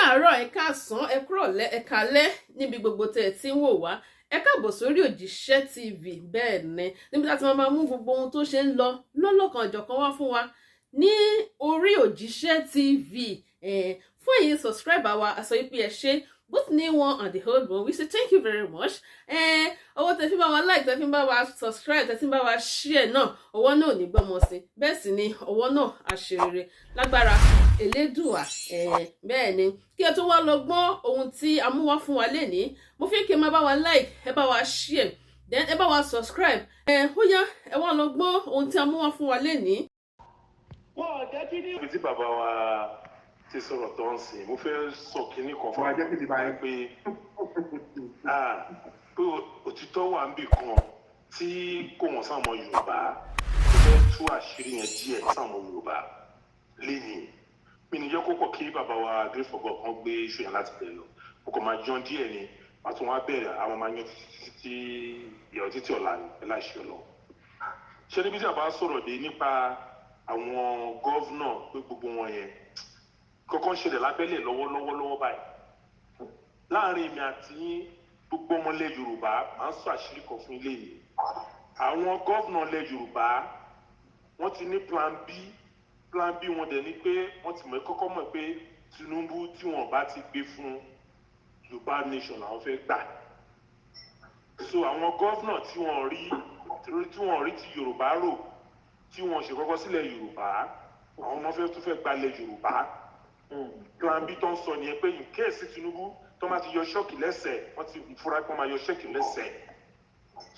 káàárọ̀ ẹ káàsán ẹ kúrọ̀lẹ́ ẹ kálẹ́ níbi gbogbo tẹ́ ẹ ti ń wò wá ẹ káàbọ̀ sórí Òjíṣẹ́ TV bẹ́ẹ̀ ni níbi láti máa mú gbogbo ohun tó ṣe ń lọ lọ́lọ́kan ọ̀jọ̀kan wá fún wa ní orí Òjíṣẹ́ TV fún èyí subscriber wa a sọ pé ẹ ṣé both new one and the old one we say thank you very much owó tẹ́ fi bá wa like tẹ́ fi bá wa subscribe tẹ́ fi bá wa share náà ọwọ́ náà ò ní gbọ́mọ sí bẹ́ẹ̀ sì ni ọwọ́ náà àṣerere lágbára Elédùà bẹ́ẹ̀ ni kí ẹ tó wá lọ gbọ́ ohun tí a mú wá fún wa lénìí mo fi kí ẹ máa bá wa like ẹ bá wa share then ẹ bá wa subscribe ó yá ẹ wá lọ gbọ́ ohun tí a mú wá fún wa lénìí. wọ́n ò jẹ́ kí ní. ibi tí bàbá wa ti sọ̀rọ̀ tó ń sìn mo fẹ́ sọ kínní kan fún wa pé pé òtítọ́ wà ń bì kan tí kò wọ́n sáwọn Yorùbá mo fẹ́ tú àṣírí yẹn díẹ̀ sáwọn Yorùbá lẹ́yìn mi ní yẹ kókò kí bàbá wa gré fọgọ́ kan gbé iṣu yẹn láti bẹ̀rẹ̀ lọ mo kàn máa yan díẹ̀ ni màá tún wá bẹ̀rẹ̀ àwọn máa yan títí ìyàwó títí ọ̀la ni ẹ láì ṣe ọlọ́ ṣé níbi tí a bá sọ̀rọ̀ dé nípa àwọn gọ́vnà pé gbogbo wọn yẹn kọ́kọ́ ń ṣẹlẹ̀ lábẹ́lẹ̀ lọ́wọ́lọ́wọ́ báyìí láàrin èmi àti gbogbo ọmọlẹ̀ Yorùbá máa ń sọ àṣírí kan fún ilé yìí àwọn gọ́vnà ilẹ̀ Yorùbá wọ́n ti ní plan B wọn dẹ̀ ni pé wọ́n ti kọ́kọ́ mọ̀ pé Tinubu tí wọ́n bá ti gbé fún Yorùbá nation làwọn fẹ́ gbà so àwọn gọ́vnà tí wọ́n rí ti Yorùbá rò tí wọ́n ṣe kọ́kọ́ sílẹ̀ Yorùbá àwọn ọmọ fẹ́ tún fẹ́ gbalẹ̀ Yorùbá plan B tó ń sọ nìyẹn pé in case Tinubu tó máa ti yọ ṣọ́ọ̀kì lẹ́sẹ̀ wọ́n ti fura pé wọ́n máa yọ ṣọ́ọ̀kì lẹ́sẹ̀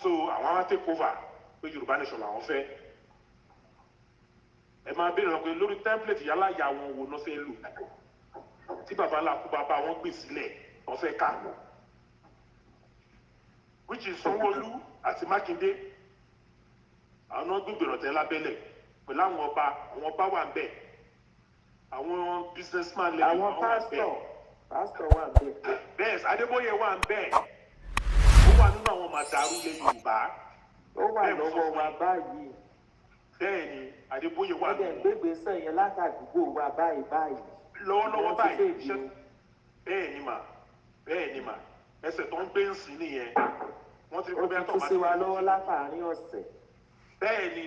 so àwọn á take over pé Yorùbá nation làwọn fẹ́ ẹ máa béèrè wọn pé lórí template yálà ya wọn wo náà fẹ́ lò tí bàbá ńlá kú bàbá wọn gbé sílẹ̀ wọ́n fẹ́ ká which is Sanwó-Olú àti Mákindé àwọn náà gbégbèrò tẹ́ lábẹ́lẹ̀ pẹ̀lú àwọn ọba wà ń bẹ̀ àwọn businessman lẹ́yìn àwọn pásítọ̀ wà ń bẹ̀. bẹ́ẹ̀ Adébóyè wà ń bẹ̀ ó wà nínú àwọn màdàrú ilẹ̀ Yorùbá ó wà lọ́wọ́ wa báyìí. bẹ́ẹ̀ ni Adébóyè wà nínú. ó dẹ̀ gbégbèsè yẹn látàdúgbò wa báyìí. lọ́wọ́lọ́wọ́ báyìí iṣẹ́ bẹ́ẹ̀ ni mà ẹsẹ̀ tó ń gbé ń sìn nìyẹn wọ́n ti ó ti tún sí wa lọ́wọ́ látàárín ọ̀sẹ̀. bẹ́ẹ̀ ni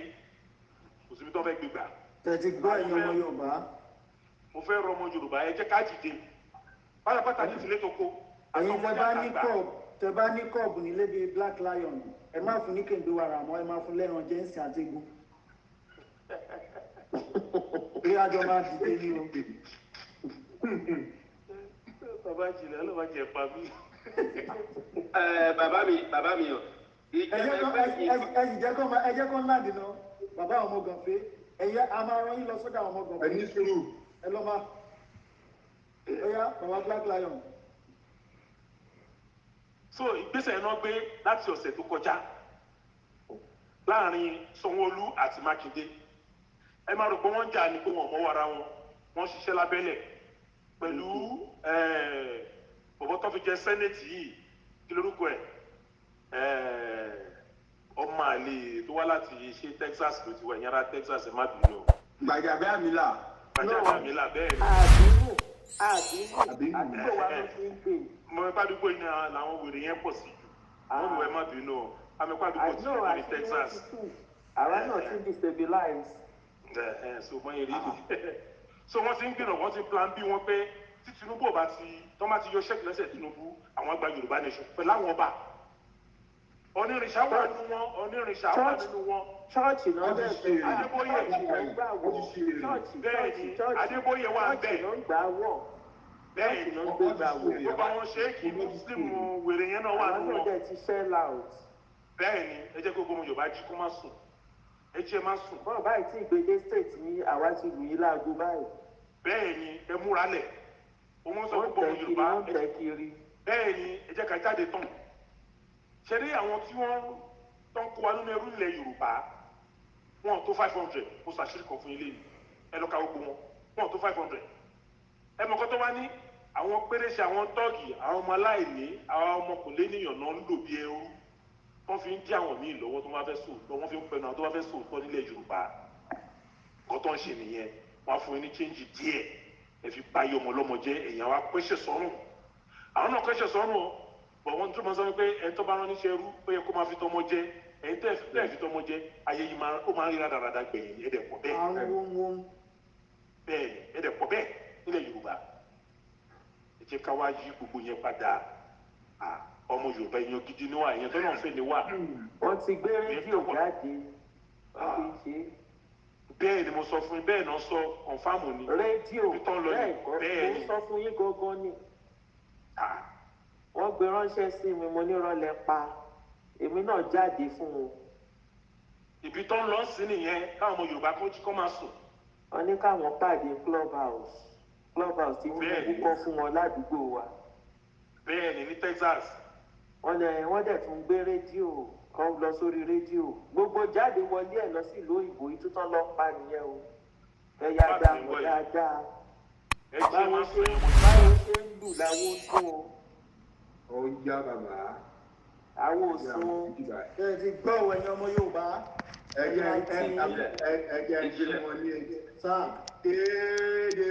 kò síbi tó fẹ́ gbégbà. tẹ̀tí gbọ́ ẹ̀yin ọmọ Yorùbá. mo fẹ́ rọ ọmọ Yorùbá ẹ jẹ́ ká dìde pátápátá ní ìdílé tó kó. ẹ̀yin tẹ bá ní kọ́ọ̀bù nílé bíi Black Lion ẹ má fún ní kéńdé wàrà mọ́ ẹ má fún lẹ́ran jẹ́ǹsì àti egun. bí àjọ máa dìde ní o. bàbá jìnnà ló máa jẹ pa mí. bàbá mi o. ẹ jẹ́ kó ńlá dìnnà bàbá ọmọ gànfẹ́ ẹ̀yẹ a máa rán yín lọ sọ́dọ̀ àwọn ọmọ gànfẹ́. ẹni sùúrù. ẹ lọ́ máa ẹ̀yà bàbá Black Lion. so ìgbésẹ̀ náà gbé láti ọ̀sẹ̀ tó kọjá láàrin Sanwó-Olú àti Mákindé ẹ máa rò pé wọ́n ń jà ní pé wọ́n mọ́wọ́ ara wọn wọ́n ṣiṣẹ́ lábẹ́lẹ̀ pẹ̀lú bọ̀bọ̀ tó fi jẹ sẹ́nẹ̀tì yìí kí lórúkọ ẹ̀ ọmọ àlè tó wá láti ṣe Texas ló ti wà ìyára Texas ẹ má bínú. Gbàjàbíàmílà. Gbàjàbíàmílà bẹ́ẹ̀ ni. àdúgbò wa ló ti ń gbé. mo ẹ pàdúgbò yìí náà làwọn wèrè yẹn pọ̀ sí wọ́n lù ẹ má bínú àmì pàdúgbò ti ṣe ní Texas. àwa náà ti destabilize. so mọ èrè so wọ́n ti ń gbìnà wọ́n ti plan bí wọ́n pé tí Tinubu ọba tó má ti yọ ṣẹ́kì lẹ́sẹ̀ Tinubu àwọn àgbà Yorùbá nation pẹ̀lú àwọn ọba onírìṣà wà nínú wọn. chọ́ọ̀chì náà bẹ́ẹ̀ pé Adébóyè bẹ́ẹ̀ ni Adébóyè wà bẹ́ẹ̀ bẹ́ẹ̀ ni gbogbo àwọn ṣéèkì Muslim wèrè yẹn náà wà nínú wọn. bẹ́ẹ̀ ni ẹ jẹ́ gbogbo ọmọ Yorùbá jí kó má sùn ẹ jẹ́ má sùn. bọ́ọ̀ báyìí tí ìgbéde state ní àwa ti lù yín láago báyìí. bẹ́ẹ̀ ni ẹ múra lẹ̀ òun sọ gbogbo ọmọ Yorùbá bẹ́ẹ̀ ni ẹ jẹ́ ká jáde tán ṣe rí àwọn tí wọ́n tó ń kó wa nínú ẹrú ilẹ̀ Yorùbá wọn tó 500 kó ṣàṣírí kan fún ilé yìí ẹ lọ ka gbogbo wọn tó 500 ẹ mọ̀kọ́ tó wá ní àwọn péréṣe àwọn tọ́ọ̀gì àwọn ọmọ aláìní àwọn ọmọ kò lé níyàn náà ń lò bí ẹrú wọ́n fi ń dí àwọn míì lọ́wọ́ tó bá fẹ́ sòótọ́ wọ́n fi ń pẹnu àwọn tó bá fẹ́ sòótọ́ nílẹ̀ Yorùbá nǹkan tó ń ṣe nìyẹn wọ́n á fún yín ní change díẹ̀ ẹ fi bà ayé ọmọ ọlọ́mọ jẹ́ ẹ̀yàn wa pẹ́ṣẹ̀ sọ́rùn àwọn náà pẹ́ṣẹ̀ sọ́rùn ọ bọ̀ wọ́n tó máa sọ pé ẹ̀ tó bá rán níṣẹ́ rú ó yẹ kó máa fi tọmọ jẹ ẹ̀yin tẹ́ fi tọmọ jẹ ayé yìí ó máa ń rí rádaràda gbẹ̀yìn ẹ̀dẹ̀ pọ̀ bẹ́ẹ̀ bẹ́ẹ̀ ẹ̀dẹ̀ pọ̀ bẹ́ẹ̀ nílẹ̀ Yorùbá ẹ jẹ́ ká wá yí gbogbo yẹn padà ọmọ Yorùbá èèyàn gidi níwà èèyàn tó náà fẹ́ níwà. wọ́n ti gbé rédíò jáde wọ́n fi ṣe. bẹ́ẹ̀ ni mo sọ fún yín bẹ́ẹ̀ náà sọ kọ̀ǹfàmù ni. rédíò bẹ́ẹ̀ kọ́ mo sọ fún yín gangan ni. wọ́n gbé ránṣẹ́ sí mi mo ní rọlẹ̀ pa èmi náà jáde fún wọn. ibi tó ń lọ sí nìyẹn káwọn ọmọ Yorùbá kọ́ máa sùn. wọ́n ní káwọn pàdé club house tí wọ́n kọ́ fún wọn ládùúgbò wa. bẹ́ẹ̀ ni ní Texas. wọ́n dẹ̀ tún gbé rédíò kan lọ sórí rédíò gbogbo jáde wọlé ẹ̀ lọ sí ìlú òyìnbó ìtútàn lọ pa nìyẹn o. ẹ̀yà dààmú dáadáa báwo ṣe ń lù láwọn dún o. ó yá bàbá. àwọn òsùn. ẹ ti gbọ́ òwe ẹ̀yin ọmọ Yorùbá. ẹ̀jẹ̀ ìṣẹ́ wọn ní ẹ̀jẹ̀. sáà déédé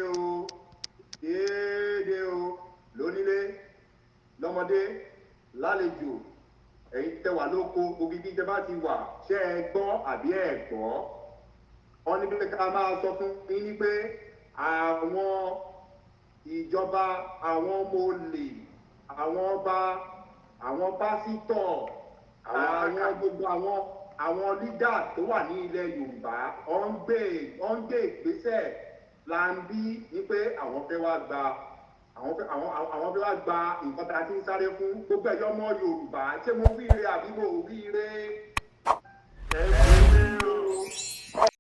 o lónílé lọ́mọdé lálejò ẹ̀yin tẹ́ wà lóko ògidì tẹ́ bá ti wà ṣé ẹ gbọ́ àbí ẹ gbọ́ wọ́n ní pé ká máa sọ fún yín ní pé àwọn ìjọba àwọn ọmọ olè àwọn ọba àwọn pásítọ̀ àwọn gbogbo àwọn lídà tó wà ní ilẹ̀ Yorùbá wọ́n ń gbé ìgbésẹ̀ láńbí ní pé àwọn fẹ́ wá gba nǹkan tá a ti ń sáré fún gbogbo ẹ̀yọ́ ọmọ Yorùbá ṣé mo wíire àbí mo wíire.